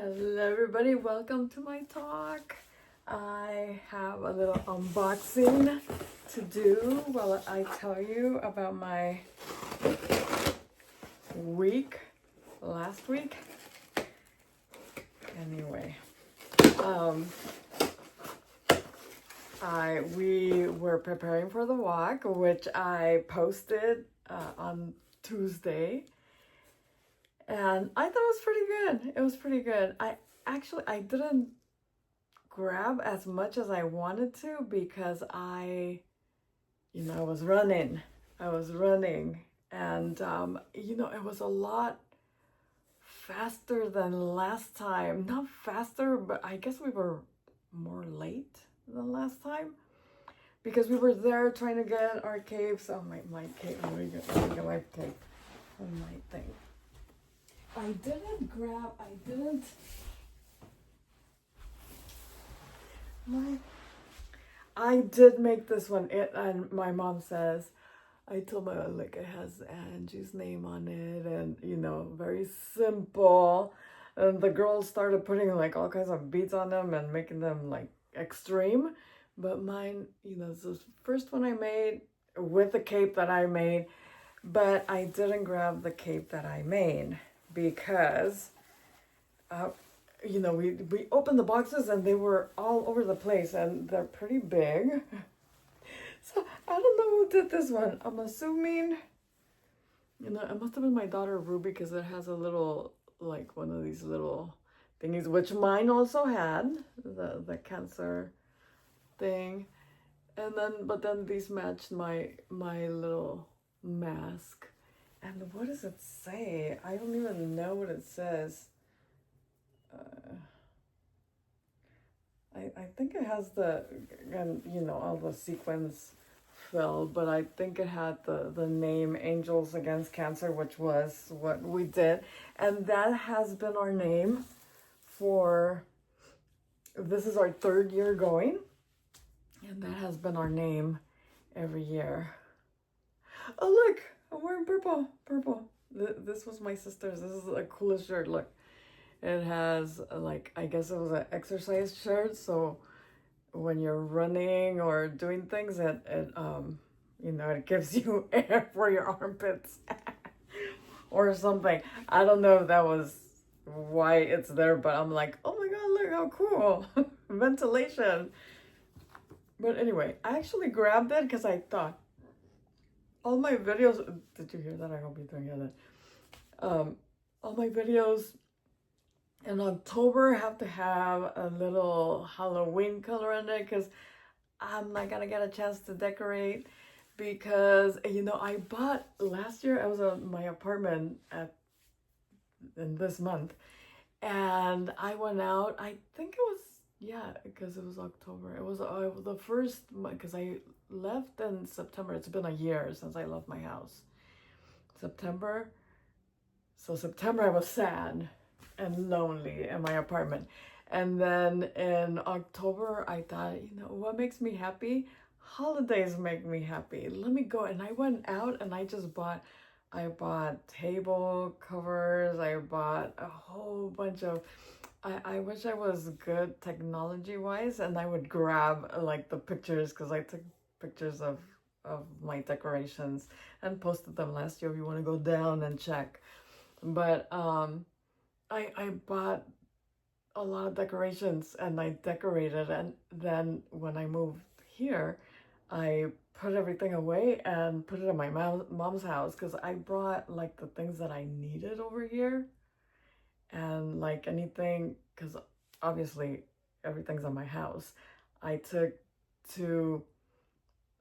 Hello everybody, welcome to my talk. I have a little unboxing to do while I tell you about my week, last week. Anyway, we were preparing for the walk, which I posted on Tuesday. And I thought it was pretty good. It was pretty good. I didn't grab as much as I wanted to because I was running. And, it was a lot faster than last time. Not faster, but I guess we were more late than last time because we were there trying to get our capes. Oh, my cape. Let me get my cape on my thing. I did make this one. And my mom says, I told my mom, like, it has Angie's name on it and, very simple. And the girls started putting like all kinds of beads on them and making them like extreme. But mine, it's the first one I made with the cape that I made, but I didn't grab the cape that I made because, we opened the boxes and they were all over the place and they're pretty big. So I don't know who did this one. I'm assuming, it must have been my daughter Ruby because it has a little, like one of these little thingies, which mine also had, the cancer thing. But then these matched my little mask. And what does it say? I don't even know what it says. I think it has all the sequins filled, but I think it had the name Angels Against Cancer, which was what we did. And that has been our name this is our third year going. And that has been our name every year. Oh, look, I'm wearing purple. This was my sister's. This is the coolest shirt. Look, it has I guess it was an exercise shirt. So when you're running or doing things, it gives you air for your armpits or something. I don't know if that was why it's there, but I'm like, oh my God, look how cool. Ventilation. But anyway, I actually grabbed it because I thought all my videos, did you hear that? I hope you don't hear that. All my videos in October have to have a little Halloween color in it because I'm not gonna get a chance to decorate because, I bought last year, I was at my apartment in this month and I went out, I think it was, because it was October. It was the first month because I left in September. It's been a year since I left my house. September I was sad and lonely in my apartment. And then in October, I thought, what makes me happy? Holidays make me happy. Let me go. And I went out and I bought table covers. I bought a whole bunch of, I wish I was good technology-wise and I would grab like the pictures because I took pictures of my decorations and posted them last year if you want to go down and check. But I bought a lot of decorations and I decorated, and then when I moved here, I put everything away and put it in my mom's house because I brought like the things that I needed over here and like anything, because obviously everything's in my house. I took to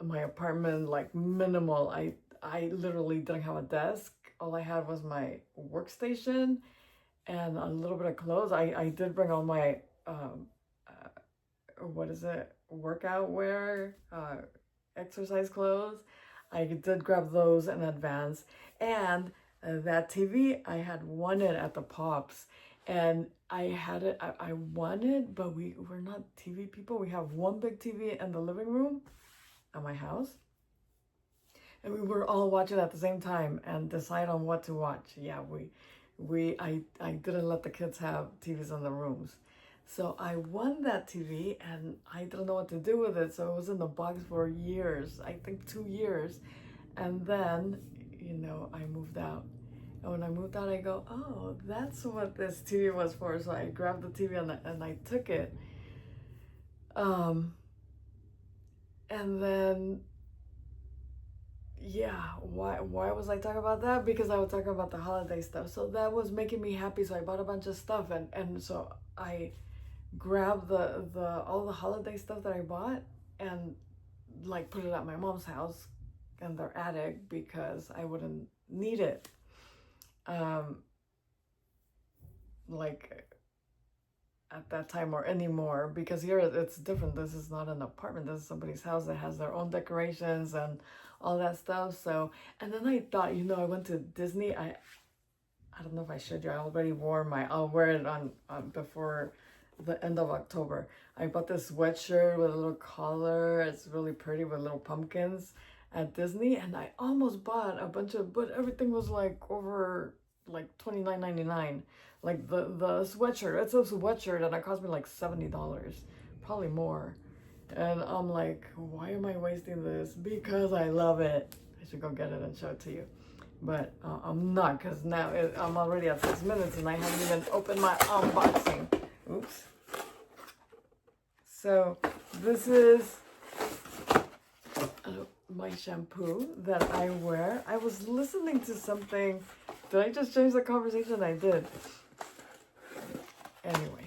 my apartment like minimal. I literally didn't have a desk. All I had was my workstation and a little bit of clothes. I did bring all my workout wear, exercise clothes. I did grab those in advance. And that TV, I had won it at the Pops. And I had it, I won it, but we're not TV people. We have one big TV in the living room at my house. And we were all watching at the same time and decide on what to watch. Yeah, I didn't let the kids have TVs in the rooms. So I won that TV and I didn't know what to do with it. So it was in the box for years, I think 2 years. And then, I moved out. And when I moved out, I go, oh, that's what this TV was for. So I grabbed the TV and I took it. And then, yeah, why was I talking about that? Because I was talking about the holiday stuff. So that was making me happy. So I bought a bunch of stuff and so I grabbed the all the holiday stuff that I bought and like put it at my mom's house in their attic because I wouldn't need it. Like at that time or anymore, because here it's different. This is not an apartment. This is somebody's house that has their own decorations and all that stuff. So, and then I thought, I went to Disney. I don't know if I showed you. I already wore I'll wear it on before the end of October. I bought this sweatshirt with a little collar. It's really pretty with little pumpkins at Disney, and I almost bought a bunch but everything was like over like $29.99. Like the sweatshirt, it's a sweatshirt and it cost me like $70, probably more. And I'm like, why am I wasting this? Because I love it. I should go get it and show it to you. But I'm not, because now I'm already at 6 minutes and I haven't even opened my unboxing. Oops. So this is my shampoo that I wear. I was listening to something. Did I just change the conversation? I did. Anyway,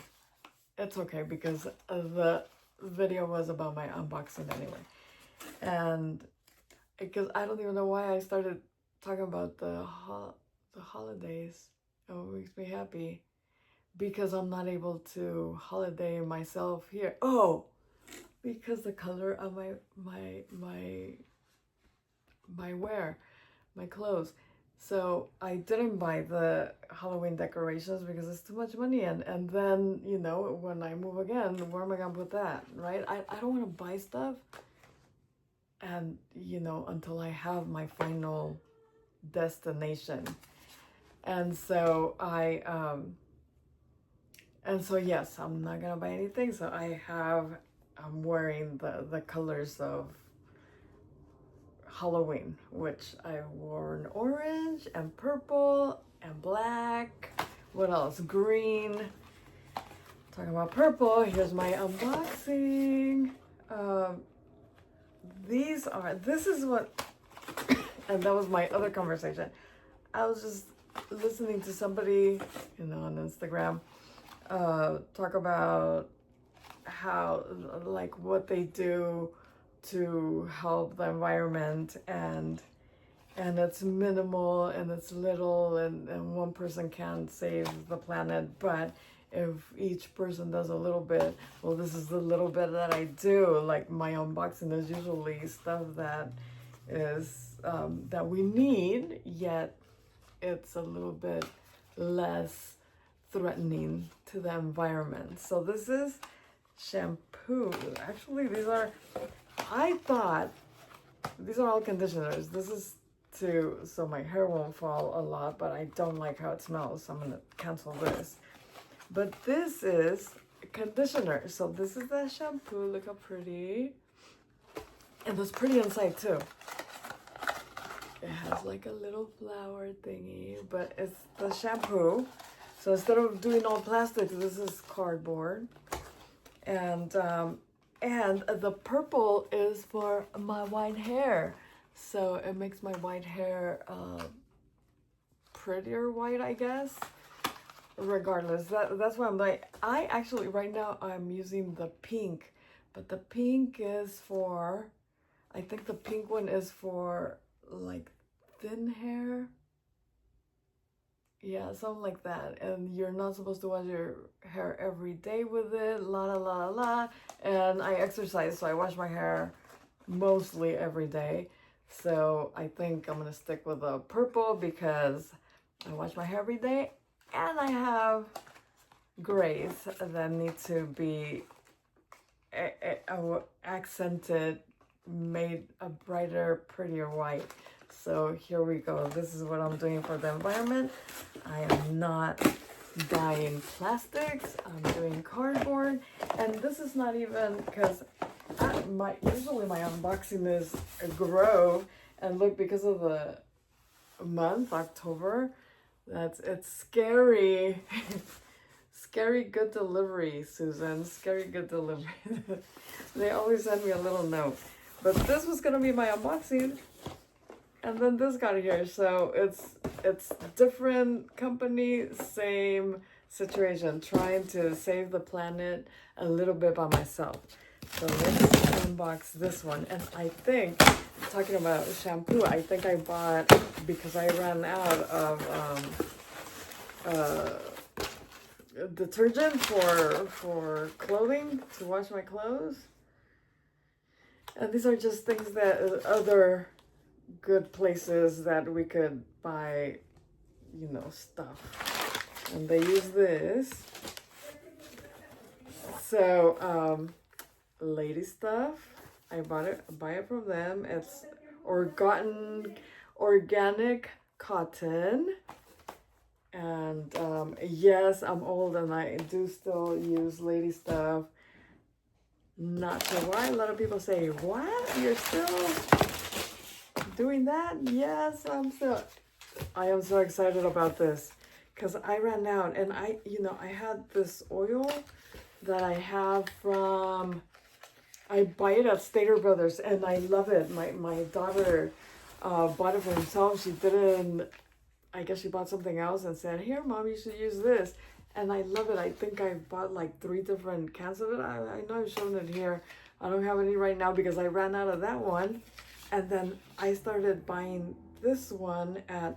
it's okay because the video was about my unboxing anyway. And because I don't even know why I started talking about the holidays. Oh, it makes me happy because I'm not able to holiday myself here. Oh, because the color of my clothes. So I didn't buy the Halloween decorations because it's too much money. And then, when I move again, where am I going to put that, right? I don't want to buy stuff. And, until I have my final destination. And so yes, I'm not going to buy anything. So I'm wearing the colors of Halloween, which I wore in orange and purple and black. What else? Green. Talking about purple, here's my unboxing. This is what, and that was my other conversation. I was just listening to somebody, on Instagram, talk about how, like, what they do to help the environment, and it's minimal and it's little, and one person can't save the planet, but if each person does a little bit, well, this is the little bit that I do. Like my unboxing is usually stuff that is that we need, yet it's a little bit less threatening to the environment. So this is shampoo. Actually, I thought these are all conditioners. This is so my hair won't fall a lot, but I don't like how it smells, so I'm gonna cancel this. But this is conditioner. So this is the shampoo. Look how pretty. And it's pretty inside too. It has like a little flower thingy, but it's the shampoo. So instead of doing all plastic, this is cardboard. And the purple is for my white hair. So it makes my white hair prettier white, I guess. Regardless, that's why I'm like, I actually right now I'm using the pink, but the pink is for, I think the pink one is for like thin hair. Yeah, something like that. And you're not supposed to wash your hair every day with it, la. And I exercise, so I wash my hair mostly every day. So I think I'm gonna stick with the purple because I wash my hair every day. And I have grays that need to be accented, made a brighter, prettier white. So here we go. This is what I'm doing for the environment. I am not buying plastics. I'm doing cardboard. And this is not even because usually my unboxing is a Grove. And look, because of the month, October, it's scary. Scary good delivery, Susan. Scary good delivery. They always send me a little note. But this was gonna be my unboxing, and then this got here. So it's different company, same situation. Trying to save the planet a little bit by myself. So let's unbox this one. And I think, talking about shampoo, I think I bought, because I ran out of detergent for clothing, to wash my clothes. And these are just things that other good places that we could buy, you know, stuff. And they use this. So, lady stuff. I buy it from them. It's organic cotton. And yes, I'm old and I do still use lady stuff. Not sure why. A lot of people say, what? You're still doing that? Yes, I am so excited about this because I ran out, and I had this oil that I have from, I buy it at Stater Brothers and I love it. My daughter bought it for herself. She didn't, I guess she bought something else and said, here, Mom, you should use this. And I love it. I think I bought like 3 different cans of it. I know I've shown it here. I don't have any right now because I ran out of that one. And then I started buying this one at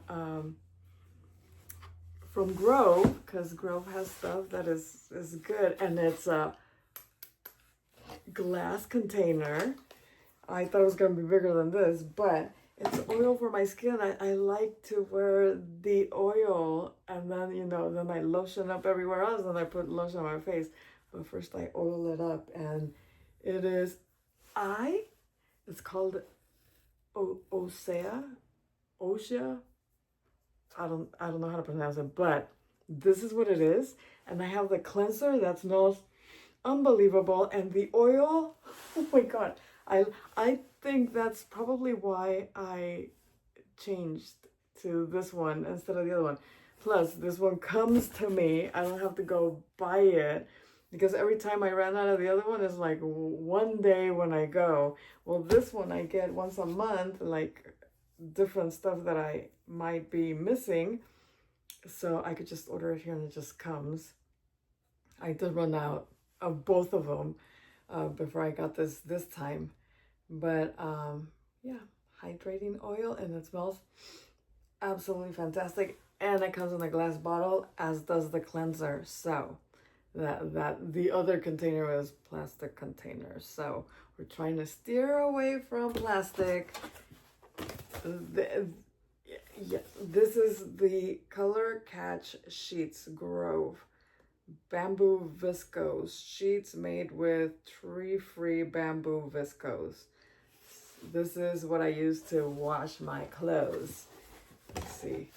from Grove, because Grove has stuff that is good. And it's a glass container. I thought it was going to be bigger than this, but it's oil for my skin. I like to wear the oil, and then, then I lotion up everywhere else, and I put lotion on my face. But first I oil it up, and it's called Osea. I don't know how to pronounce it, but this is what it is. And I have the cleanser that smells unbelievable, and the oil, oh my God. I think that's probably why I changed to this one instead of the other one. Plus, this one comes to me. I don't have to go buy it, because every time I ran out of the other one, it's like one day when I go. Well, this one I get once a month, like different stuff that I might be missing. So I could just order it here and it just comes. I did run out of both of them before I got this time. But yeah, hydrating oil, and it smells absolutely fantastic. And it comes in a glass bottle, as does the cleanser. So that the other container is plastic container. So we're trying to steer away from plastic. Yeah, this is the Color Catch Sheets Grove bamboo viscose sheets made with tree-free bamboo viscose. This is what I use to wash my clothes. Let's see.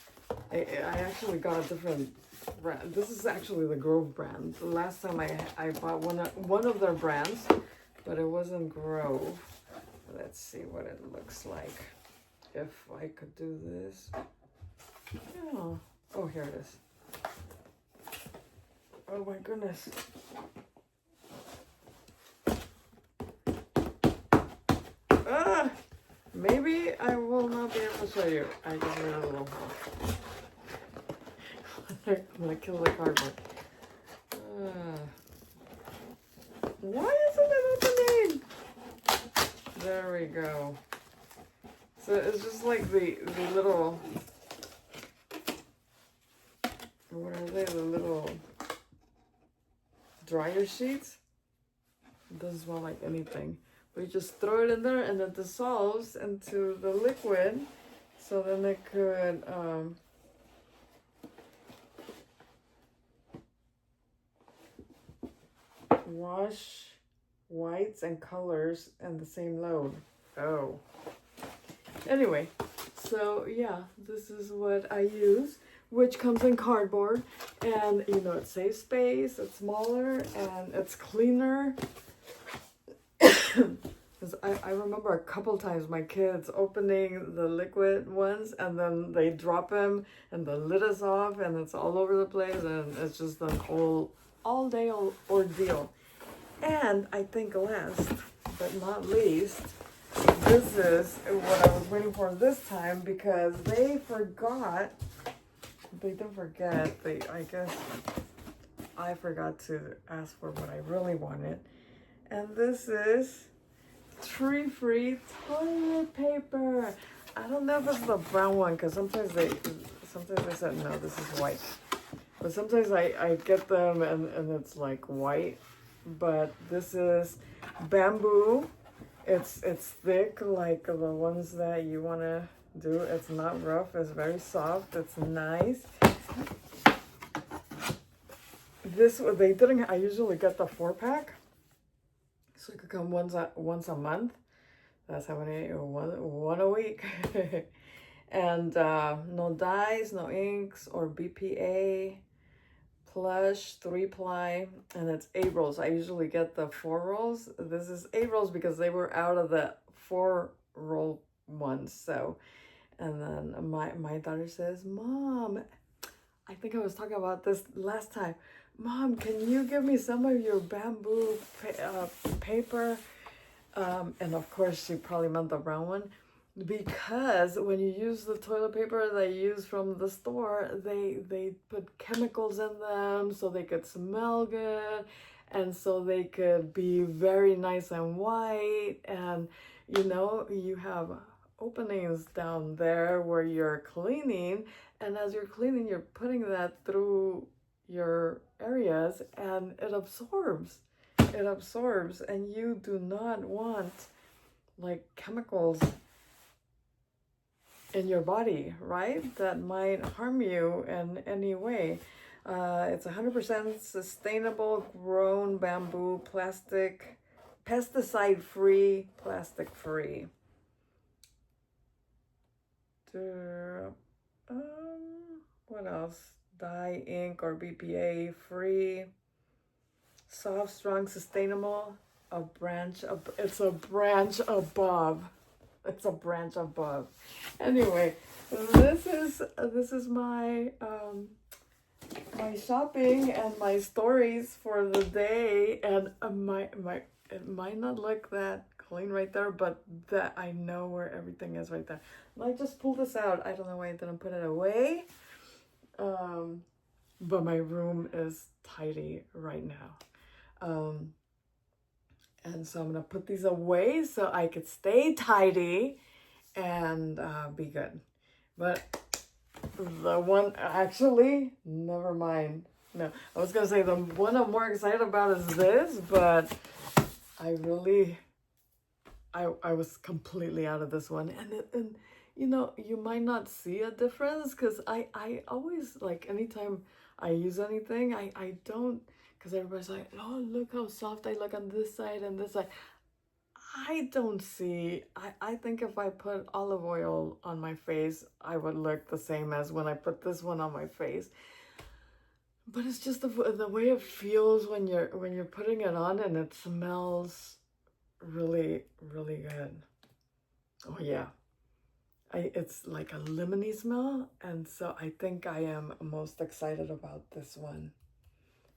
I actually got a different brand. This is actually the Grove brand. The last time I bought one of their brands, but it wasn't Grove. Let's see what it looks like. If I could do this. Oh, here it is. Oh my goodness. Maybe I will not be able to show you. I just made a little hole. I'm gonna kill the cardboard. Why isn't it opening? There we go. So it's just like the little, what are they? The little dryer sheets. It doesn't smell like anything. But you just throw it in there and it dissolves into the liquid. So then it could wash whites and colors in the same load. Oh. Anyway, So yeah, this is what I use, which comes in cardboard, and you know, it saves space, it's smaller, and it's cleaner. Because I remember a couple times my kids opening the liquid ones, and then they drop them and the lid is off and it's all over the place, and it's just an all day ordeal. And I think last but not least, this is what I was waiting for this time, because they didn't forget, I guess I forgot to ask for what I really wanted. And this is tree-free toilet paper. I don't know if it's the brown one, because sometimes they said no, this is white. But sometimes I get them and it's like white. But this is bamboo. It's thick, like the ones that you want to do. It's not rough. It's very soft. It's nice. I usually get the 4-pack. So it could come once a month. That's how many, one a week. And no dyes, no inks, or BPA. Plush, 3-ply, and it's 8 rolls. I usually get the 4 rolls. This is 8 rolls because they were out of the 4-roll ones. So, and then my daughter says, Mom, I think I was talking about this last time. Mom, can you give me some of your bamboo paper? And of course, she probably meant the brown one. Because when you use the toilet paper they use from the store, they put chemicals in them so they could smell good, and so they could be very nice and white. And you know, you have openings down there where you're cleaning, and as you're cleaning, you're putting that through your areas, and it absorbs, and you do not want like chemicals in your body, right? That might harm you in any way. It's 100% sustainable grown bamboo, plastic, pesticide free, plastic free. What else? Dye, ink, or BPA free. Soft, strong, sustainable. It's a branch above. It's a branch above. Anyway, this is my my shopping and my stories for the day. And it might not look that clean right there, but that I know where everything is right there. And I just pulled this out. I don't know why I didn't put it away. But my room is tidy right now. And so I'm going to put these away so I could stay tidy and be good. But the one, actually, never mind. No, I was going to say the one I'm more excited about is this, but I was completely out of this one. And you know, you might not see a difference, because I always, like, anytime I use anything, I don't, because everybody's like, oh, look how soft I look on this side and this side. I don't see, I think if I put olive oil on my face, I would look the same as when I put this one on my face. But it's just the way it feels when you're putting it on, and it smells really, really good. Oh yeah. It's like a lemony smell, and so I think I am most excited about this one.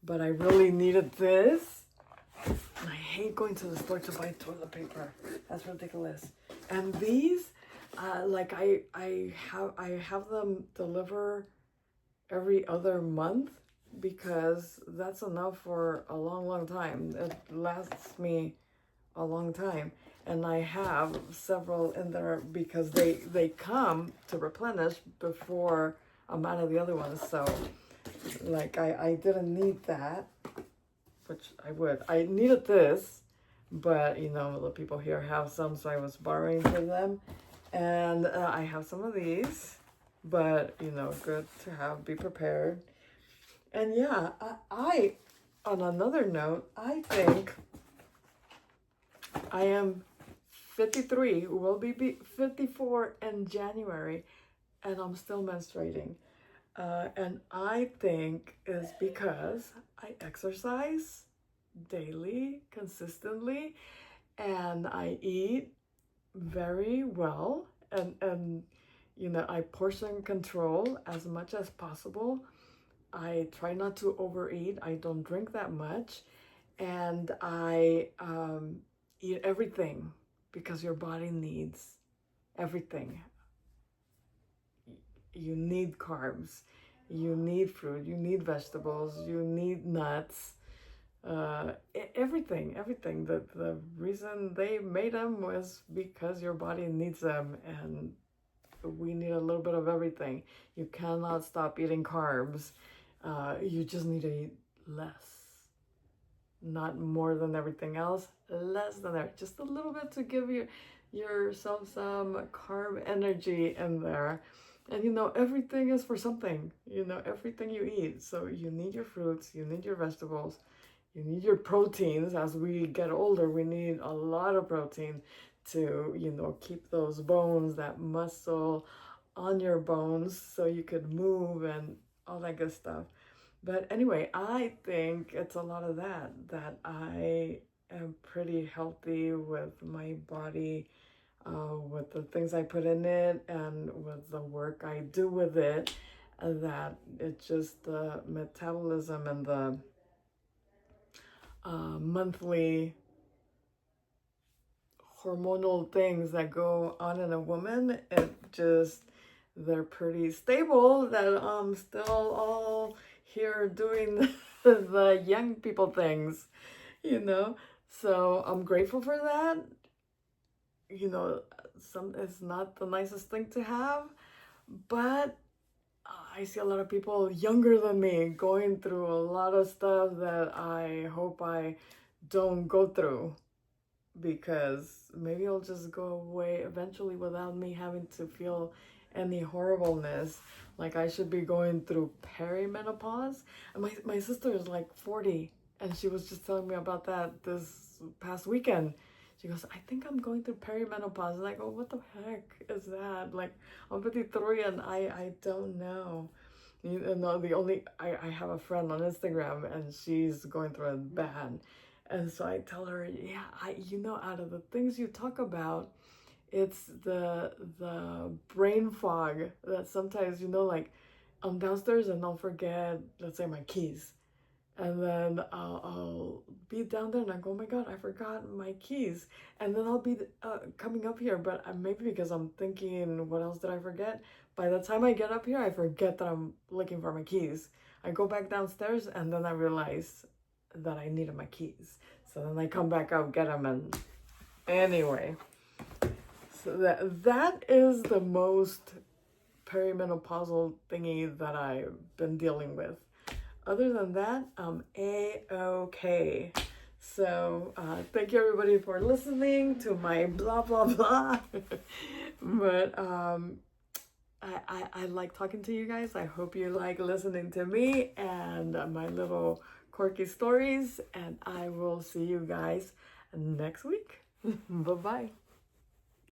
But I really needed this. And I hate going to the store to buy toilet paper. That's ridiculous. And these, like I have them deliver every other month, because that's enough for a long time. It lasts me a long time. And I have several in there because they come to replenish before I'm out of the other ones. So like I didn't need that, which I would. I needed this, but you know, the people here have some, so I was borrowing from them. And I have some of these, but you know, good to have, be prepared. And yeah, I on another note, I think I am 53, will be 54 in January, and I'm still menstruating. And I think is because I exercise daily, consistently, and I eat very well, and I portion control as much as possible. I try not to overeat. I don't drink that much, and I eat everything because your body needs everything. You need carbs, you need fruit, you need vegetables, you need nuts, everything. The reason they made them was because your body needs them, and we need a little bit of everything. You cannot stop eating carbs. You just need to eat less, not more than everything else, less than that, just a little bit to give yourself some carb energy in there. And everything is for something, everything you eat. So you need your fruits, you need your vegetables, you need your proteins. As we get older, we need a lot of protein to, keep those bones, that muscle on your bones so you could move and all that good stuff. But anyway, I think it's a lot of that I am pretty healthy with my body, with the things I put in it and with the work I do with it, that it's just the metabolism and the monthly hormonal things that go on in a woman. They're pretty stable, that I'm still all here doing the young people things, so I'm grateful for that. It's not the nicest thing to have, but I see a lot of people younger than me going through a lot of stuff that I hope I don't go through, because maybe it'll just go away eventually without me having to feel any horribleness. Like, I should be going through perimenopause. And my sister is like 40, and she was just telling me about that this past weekend. She goes, I think I'm going through perimenopause. And I go, what the heck is that? Like, I'm 53 and I don't know. I have a friend on Instagram, and she's going through it bad. And so I tell her, yeah, out of the things you talk about, it's the brain fog that sometimes, like, I'm downstairs and I'll forget, let's say, my keys. And then I'll be down there and I go, oh my God, I forgot my keys. And then I'll be coming up here, but maybe because I'm thinking, what else did I forget? By the time I get up here, I forget that I'm looking for my keys. I go back downstairs and then I realize that I needed my keys. So then I come back up, get them, and anyway. So that is the most perimenopausal thingy that I've been dealing with. Other than that, I'm A-okay. So thank you everybody for listening to my blah, blah, blah. But I like talking to you guys. I hope you like listening to me and my little quirky stories. And I will see you guys next week. Bye-bye.